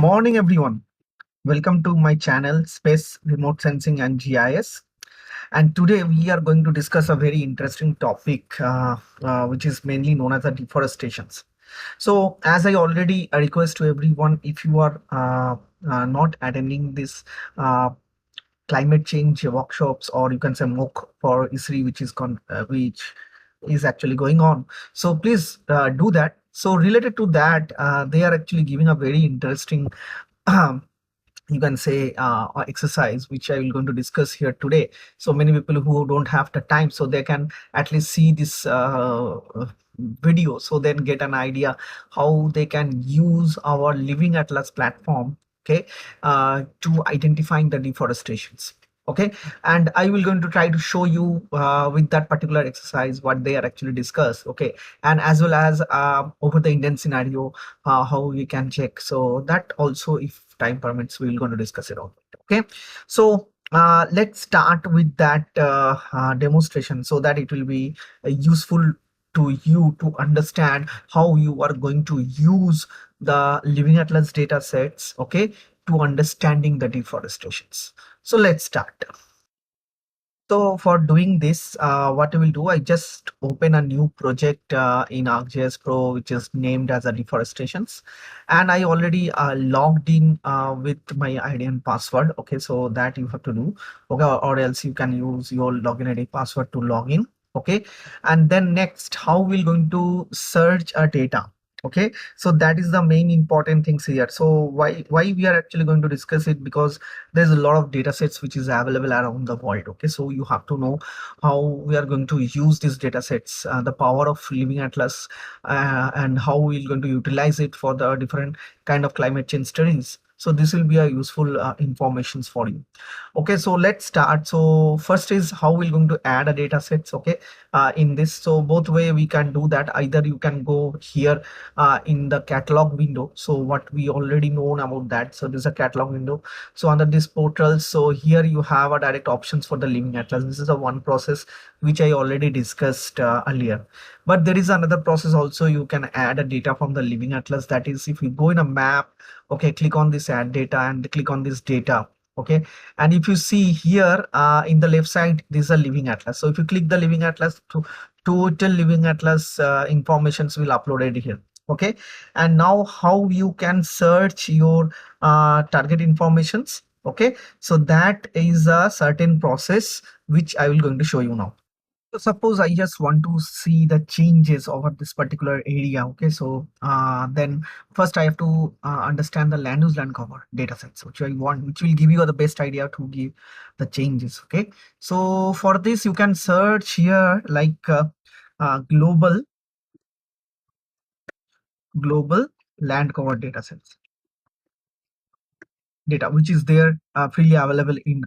Morning, everyone. Welcome to my channel, Space Remote Sensing and GIS. And today we are going to discuss a very interesting topic, which is mainly known as the deforestations. So, as I already request to everyone, if you are not attending this uh, climate change workshops, or you can say MOOC for ISRI, which is actually going on. So please do that. So related to that, they are actually giving a very interesting you can say exercise which I will going to discuss here today. So many people who don't have the time, so they can at least see this video, so then get an idea how they can use our Living Atlas platform, okay, to identifying the deforestations. Okay, and I will going to try to show you with that particular exercise what they are actually discussed. Okay, and as well as over the Indian scenario, how we can check. So that also, if time permits, we're going to discuss it all. Okay, so let's start with that demonstration, so that it will be useful to you to understand how you are going to use the Living Atlas data sets, okay, to understanding the deforestations. So let's start. So for doing this, what I will do, I just open a new project in ArcGIS Pro, which is named as a deforestations, and I already logged in with my ID and password. Okay, so that you have to do. Okay, or else you can use your login ID password to log in. Okay, and then next, how we're going to search a data. Okay, so that is the main important things here. So why we are actually going to discuss it, because there's a lot of data sets which is available around the world. Okay, so you have to know how we are going to use these data sets, the power of Living Atlas, and how we're going to utilize it for the different kind of climate change studies. So this will be a useful informations for you. Okay, so let's start. So first is how we're going to add a data sets. Okay, in this, so both way we can do that. Either you can go here in the catalog window. So what we already known about that, so this is a catalog window. So under this portal, so here you have a direct options for the Living Atlas. This is a one process which I already discussed earlier, but there is another process also. You can add a data from the Living Atlas. That is, if you go in a map, okay, click on this add data and click on this data. Okay, and if you see here in the left side, this is a Living Atlas. So if you click the Living Atlas, to total Living Atlas informations will uploaded here. Okay, and now how you can search your target informations. Okay, so that is a certain process which I will going to show you now. So suppose I just want to see the changes over this particular area. Okay, so then first I have to understand the land use land cover data sets, which I want, which will give you the best idea to give the changes. Okay, so for this you can search here like global land cover data sets data, which is there freely available in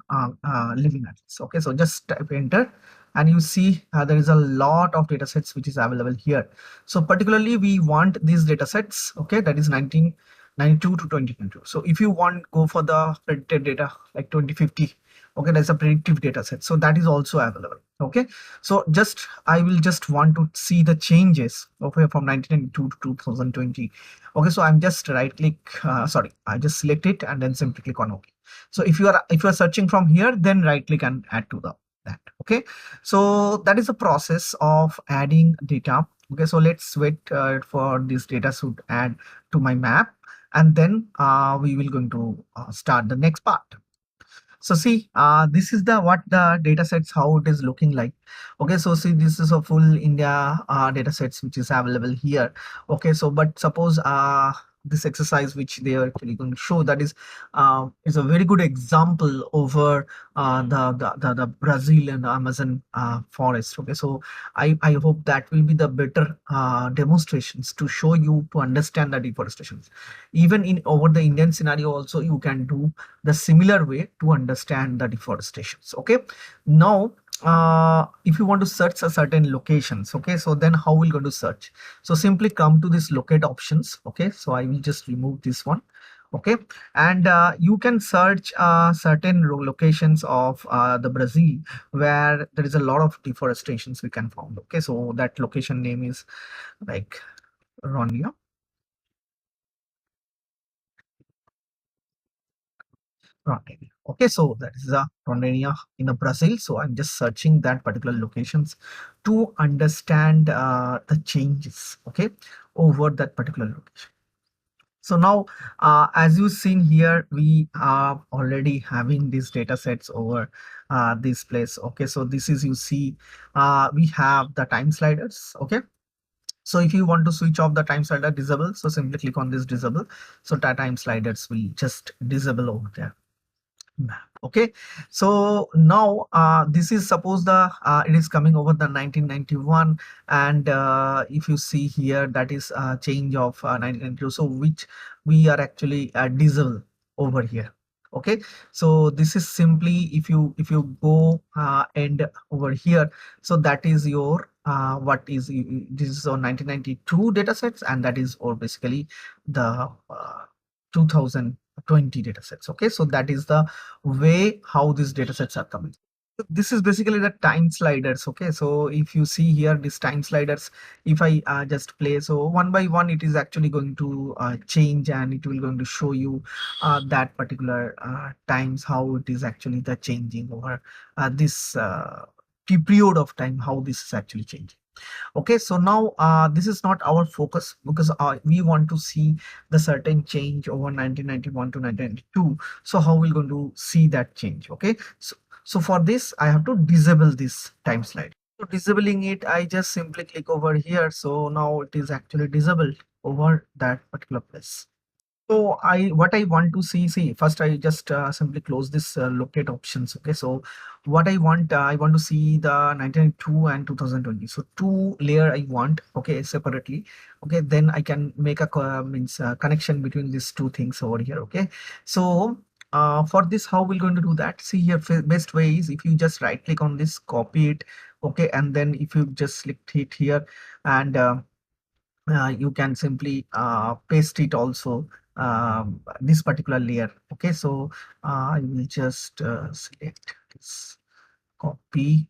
Living Atlas. Okay, so just type enter, and you see there is a lot of data sets which is available here. So particularly we want these data sets, okay, that is 1992 to 2022. So if you want go for the predicted data like 2050, okay, that's a predictive data set, so that is also available. Okay, so just I will just want to see the changes, okay, from 1992 to 2020. Okay, so I'm just right click, sorry, I just select it and then simply click on OK. So if you are searching from here, then right click and add to the that. Okay, so that is the process of adding data. Okay, so let's wait for this data should add to my map, and then we will going to start the next part. So see, this is the what the data sets, how it is looking like. Okay, so see, this is a full India data sets which is available here. Okay, so but suppose this exercise which they are actually going to show, that is a very good example over the Brazil and Amazon forest. Okay, so I hope that will be the better demonstrations to show you to understand the deforestation. Even in over the Indian scenario also, you can do the similar way to understand the deforestations. Okay, now if you want to search a certain locations, okay, so then how we're going to search? So simply come to this locate options. Okay, so I will just remove this one. Okay, and you can search certain locations of the Brazil where there is a lot of deforestations we can found. Okay, so that location name is like Rondonia. Rondonia. Okay, so that is Rondonia in Brazil. So I'm just searching that particular locations to understand the changes, okay, over that particular location. So now, as you've seen here, we are already having these data sets over this place. Okay, so this is, you see, we have the time sliders. Okay, so if you want to switch off the time slider disable, so simply click on this disable. So the time sliders will just disable over there. Okay, so now this is suppose the it is coming over the 1991, and if you see here, that is a change of 1992, so which we are actually disable over here. Okay, so this is simply, if you go and over here, so that is your what is this is on 1992 data sets, and that is, or basically the 2020 data sets. Okay, so that is the way how these data sets are coming. This is basically the time sliders. Okay, so if you see here, these time sliders, if I just play, so one by one it is actually going to change, and it will going to show you that particular times how it is actually the changing over this period of time, how this is actually changing. Okay, so now this is not our focus, because we want to see the certain change over 1991 to 1992. So how we're going to see that change? Okay, so for this I have to disable this time slide. So disabling it, I just simply click over here. So now it is actually disabled over that particular place. So what I want to see first, I just simply close this locate options. Okay, so what I want to see the 1992 and 2020. So two layer I want, okay, separately. Okay, then I can make a connection between these two things over here. Okay, so for this, how we're going to do that? See here, best way is if you just right click on this, copy it. Okay, and then if you just select it here, and you can simply paste it also, this particular layer. Okay, so I will just select this, copy.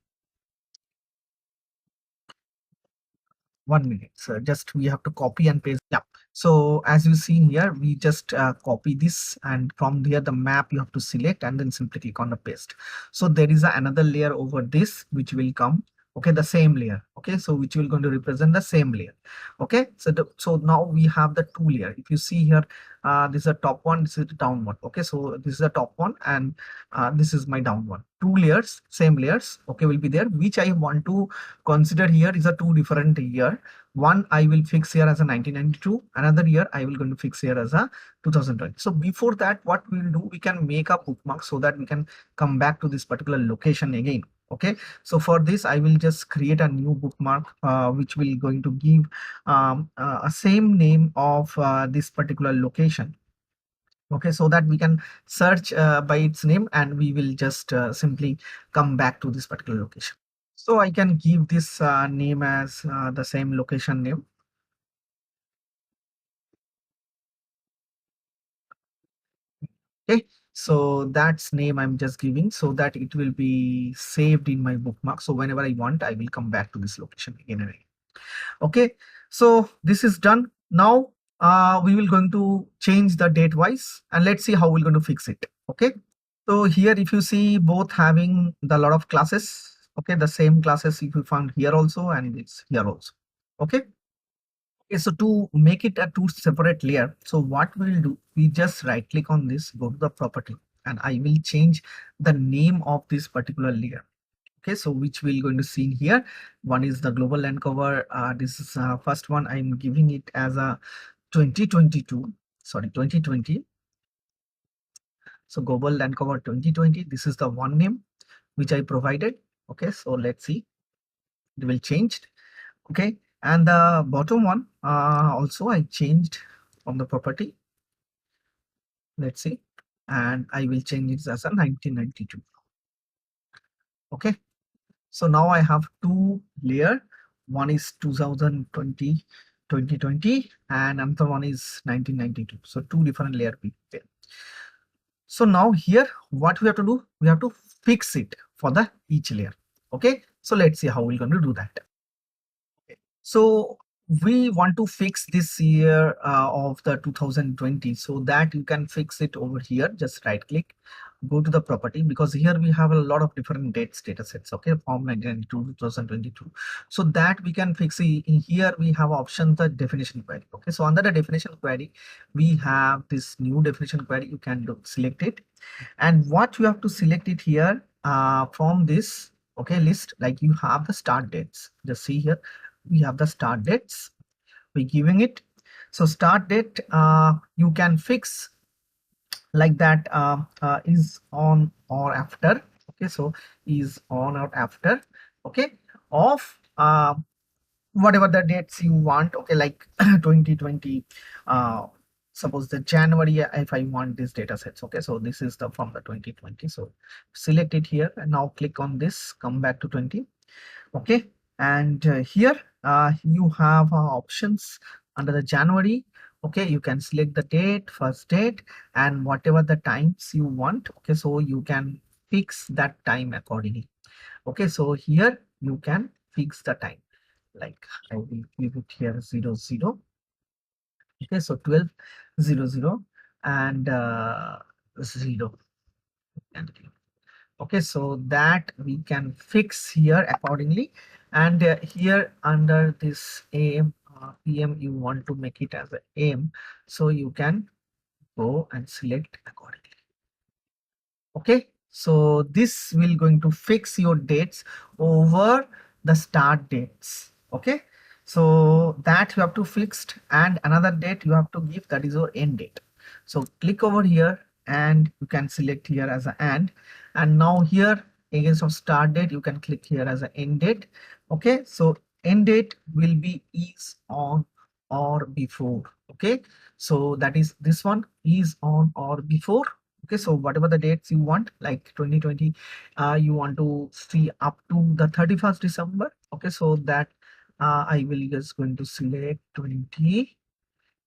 1 minute, so just we have to copy and paste. Yeah, so as you see here, we just copy this, and from here the map you have to select, and then simply click on the paste. So there is another layer over this which will come. Okay, the same layer. Okay, so which will going to represent the same layer. Okay, so now we have the two layer. If you see here, this is a top one, this is the down one. Okay, so this is the top one, and this is my down one. Two layers, same layers, okay, will be there, which I want to consider here is a two different year. One I will fix here as a 1992, another year I will going to fix here as a 2020. So before that, what we will do, we can make a bookmark so that we can come back to this particular location again. Okay, so for this I will just create a new bookmark which will going to give a same name of this particular location. Okay, so that we can search by its name, and we will just simply come back to this particular location. So I can give this name as the same location name. Okay, so that's name I'm just giving, so that it will be saved in my bookmark. So whenever I want, I will come back to this location again and again. Okay, so this is done. Now we will going to change the date wise, and let's see how we're going to fix it. Okay, so here if you see, both having the lot of classes. Okay, the same classes if you found here also, and it's here also. Okay. Okay, so to make it a two separate layer, so what we'll do, we just right click on this, go to the property, and I will change the name of this particular layer. Okay, so which we're going to see here. One is the global land cover. This is first one, I'm giving it as a 2022, sorry, 2020. So global land cover 2020, this is the one name which I provided. Okay, so let's see, it will change. Okay, and the bottom one also I changed on the property. Let's see, and I will change it as a 1992. Okay, so now I have two layer. One is 2020, 2020, and another one is 1992. So two different layer there. So now here, what we have to do, we have to fix it for the each layer. Okay, so let's see how we're going to do that. So we want to fix this year of the 2020, so that you can fix it over here. Just right click, go to the property, because here we have a lot of different dates data sets, okay, from 1992 to 2022. So that we can fix in here. We have option the definition query. Okay, so under the definition query, we have this new definition query. You can select it, and what you have to select it here from this, okay, list. Like you have the start dates. Just see here, we have the start dates. We giving it. So start date, you can fix like that, is on or after. Okay, so is on or after, okay, of whatever the dates you want. Okay, like 2020, suppose the January, if I want these data sets. Okay, so this is the from the 2020. So select it here and now click on this, come back to 20. Okay, and here you have options under the January. Okay, you can select the date, first date, and whatever the times you want. Okay, so you can fix that time accordingly. Okay, so here you can fix the time, like I will give it here 00. Okay, so 12:00 and 0. Okay, so that we can fix here accordingly. And here under this AM, PM, you want to make it as a AM, so you can go and select accordingly. Okay, so this will going to fix your dates over the start dates. Okay, so that you have to fixed, and another date you have to give, that is your end date. So click over here and you can select here as a and now here against of start date you can click here as a end date. Okay, so end date will be is on or before. Okay, so that is this one, is on or before. Okay, so whatever the dates you want, like 2020, you want to see up to the 31st December. Okay, so that I will just going to select 20.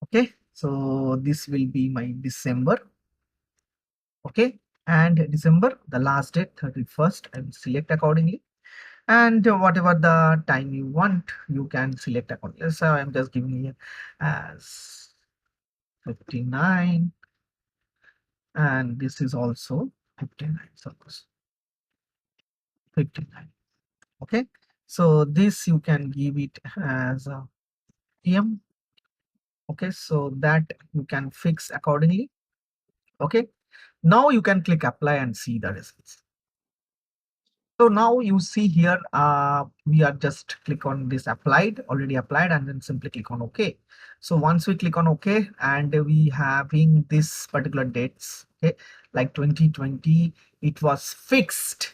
Okay, so this will be my December. Okay, and December, the last date 31st, I will select accordingly. And whatever the time you want, you can select accordingly. So I'm just giving it as 59, and this is also 59, suppose 59. Okay, so this you can give it as a PM. Okay, so that you can fix accordingly. Okay, now you can click apply and see the results. So now you see here, we are just click on this applied, already applied, and then simply click on OK. So once we click on OK, and we having this particular dates, okay, like 2020, it was fixed,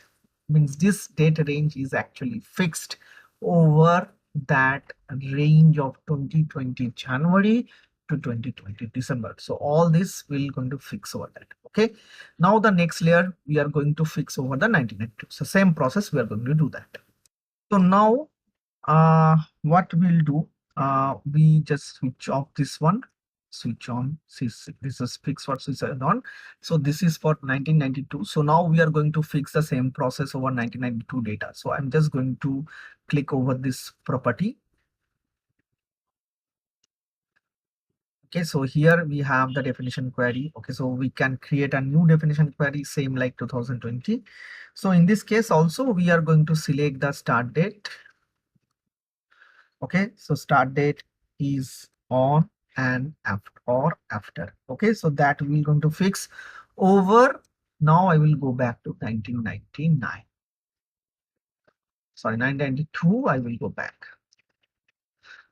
means this date range is actually fixed over that range of 2020 January to 2020 December. So all this will going to fix over that. Okay, now the next layer we are going to fix over the 1992. So same process we are going to do that. So now what we'll do, we just switch off this one, switch on. This is fix for switch on. So this is for 1992. So now we are going to fix the same process over 1992 data. So I'm just going to click over this property. Okay, so here we have the definition query. Okay, so we can create a new definition query, same like 2020. So in this case also we are going to select the start date. Okay, so start date is on and after or after. Okay, so that we're going to fix over. Now I will go back to 1999. Sorry, 1992. I will go back.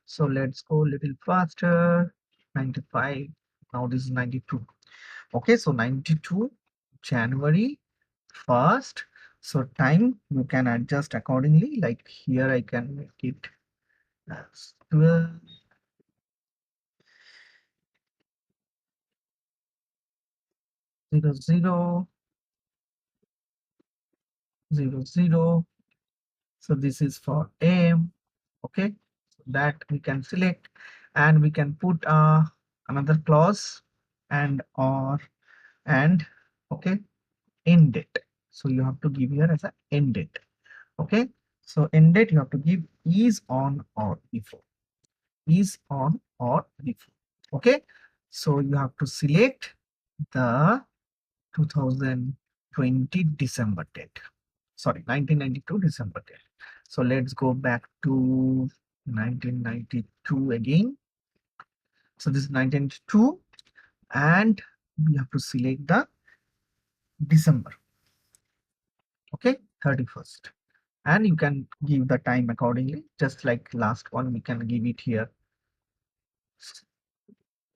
So let's go a little faster. 95. Now this is 92. Okay, so 92 January 1st. So time you can adjust accordingly. Like here I can make it as 12. 00 00. So this is for AM. Okay, so that we can select, and we can put another clause and or and okay, end date. So you have to give here as a end date. Okay, so end date you have to give is on or before, is on or before. Okay, so you have to select the 2000 1920 December date. Sorry, 1992 December date. So let's go back to 1992 again. So this is 1992 and we have to select the December. Okay, 31st. And you can give the time accordingly, just like last one, we can give it here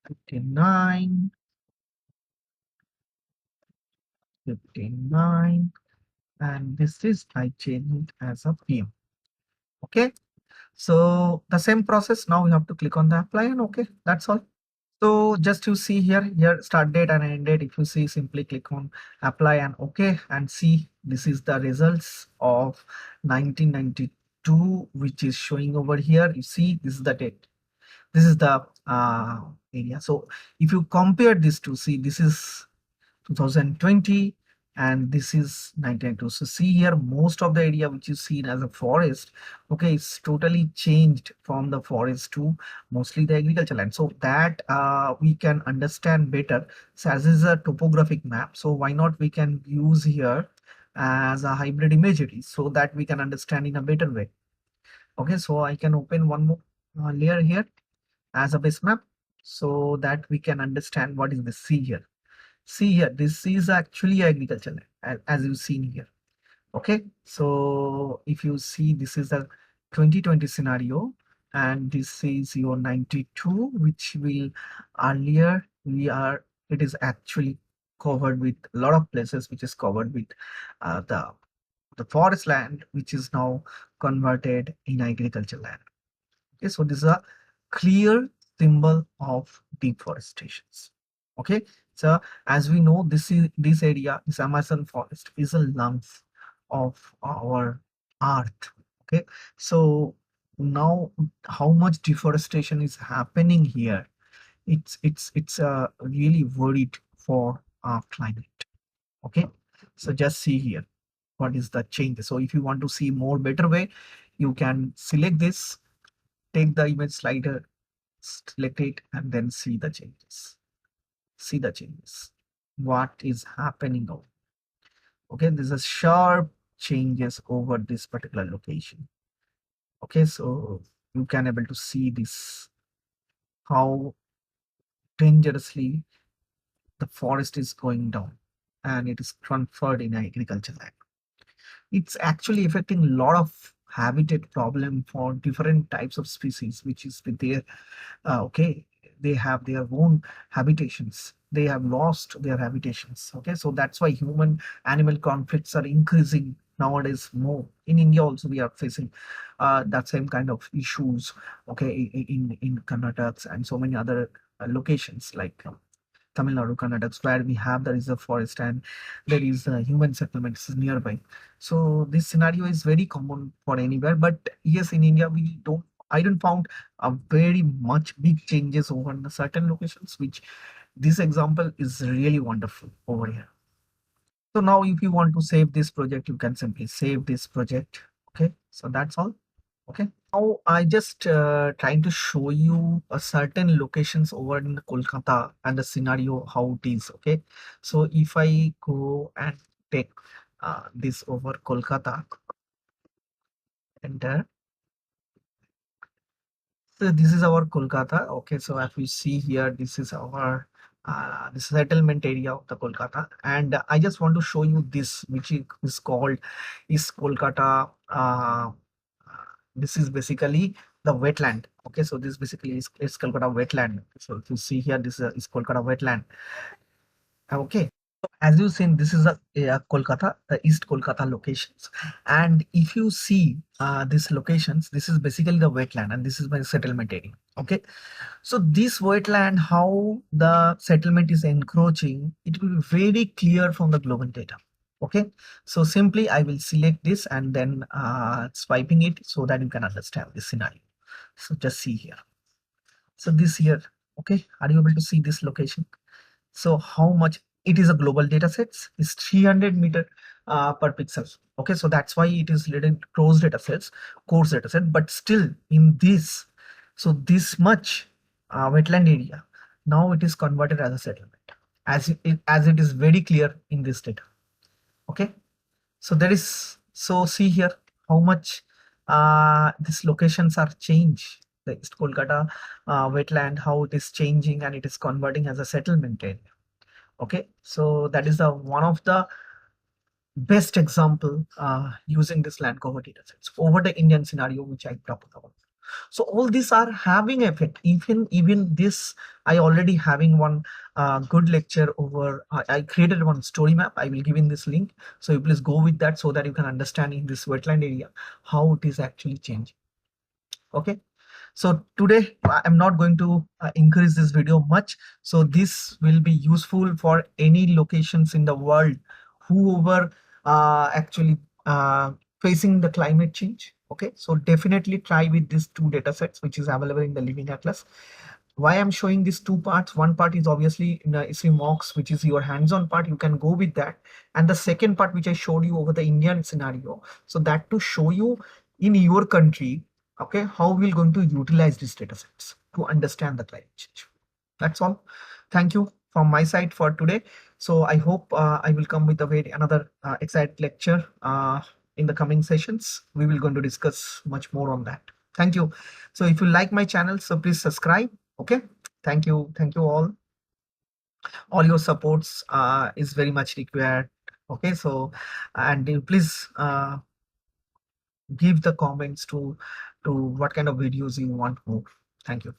59, 59, and this is I change it as a PM. Okay, so the same process. Now you have to click on the apply and okay, that's all. So just you see here start date and end date. If you see, simply click on apply and okay, and see this is the results of 1992, which is showing over here. You see, this is the date. This is the area. So if you compare these two, see, this is 2020 and this is 1992. So see here, most of the area which is seen as a forest, okay, it's totally changed from the forest to mostly the agriculture land. So that we can understand better. So as is a topographic map, so why not we can use here as a hybrid imagery so that we can understand in a better way. Okay, so I can open one more layer here as a base map so that we can understand what is the see here. See here, this is actually agriculture land, as you've seen here. Okay, so if you see, this is the 2020 scenario and this is your 92, which will earlier it is actually covered with a lot of places, which is covered with the forest land, which is now converted in agriculture land. Okay, so this is a clear symbol of deforestation. Okay, so as we know, this area, this Amazon forest, is a lungs of our earth. Okay, so now how much deforestation is happening here? It's really worried for our climate. Okay, so just see here what is the change. So if you want to see more better way, you can select this, take the image slider, select it, and then see the changes. See the changes. What is happening now? Okay, there's a sharp changes over this particular location. Okay, so you can able to see this, how dangerously the forest is going down and it is transferred in agriculture land. It's actually affecting a lot of habitat problem for different types of species, which is with their okay, they have their own habitations, they have lost their habitations. Okay, so that's why human animal conflicts are increasing nowadays more. In India also we are facing that same kind of issues. Okay, in Karnataka and so many other locations like Tamil Nadu, Karnataka, where we have the reserve forest and there is human settlements nearby. So this scenario is very common for anywhere, but yes, in India we don't. I don't found a very much big changes over the certain locations, which this example is really wonderful over here. So now if you want to save this project, you can simply save this project. Okay, so that's all. Okay, now I just trying to show you a certain locations over in Kolkata and the scenario how it is. Okay, so if I go and take this over Kolkata, enter. So this is our Kolkata. Okay, so as we see here, this is our the settlement area of the Kolkata, and I just want to show you this, which is called East Kolkata. This is basically the wetland. Okay, so this basically is Kolkata wetland. So if you see here, this is Kolkata wetland. Okay, as you seen, this is a Kolkata, the East Kolkata locations. And if you see these locations, this is basically the wetland and this is my settlement area. Okay, so this wetland, how the settlement is encroaching, it will be very clear from the global data. Okay, so simply I will select this and then swiping it so that you can understand this scenario. So just see here. So this here, okay, are you able to see this location? So how much it is a global data sets is 300 meter per pixel. Okay, so that's why it is little close data sets, coarse data set, but still in this, so this much wetland area, now it is converted as a settlement, as it is very clear in this data. Okay, so see here how much these locations are changed. The East Kolkata wetland, how it is changing and it is converting as a settlement area. Okay, so that is the one of the best example using this land cover data sets over the Indian scenario which I talked about. So all these are having effect. Even this, I already having one good lecture over. I created one story map. I will give in this link. So you please go with that so that you can understand in this wetland area how it is actually changing. Okay. So today I'm not going to increase this video much. So this will be useful for any locations in the world, whoever actually facing the climate change. Okay, so definitely try with these two data sets which is available in the Living Atlas. Why I'm showing these two parts, one part is obviously in ISRI mocks, which is your hands-on part, you can go with that, and the second part which I showed you over the Indian scenario, so that to show you in your country, okay, how we're going to utilize these data sets to understand the climate change. That's all. Thank you from my side for today. So I hope I will come with a very another exciting lecture in the coming sessions. We will going to discuss much more on that. Thank you. So if you like my channel, so please subscribe. Okay, thank you all your supports is very much required. Okay, so and you please give the comments to what kind of videos you want more. Thank you.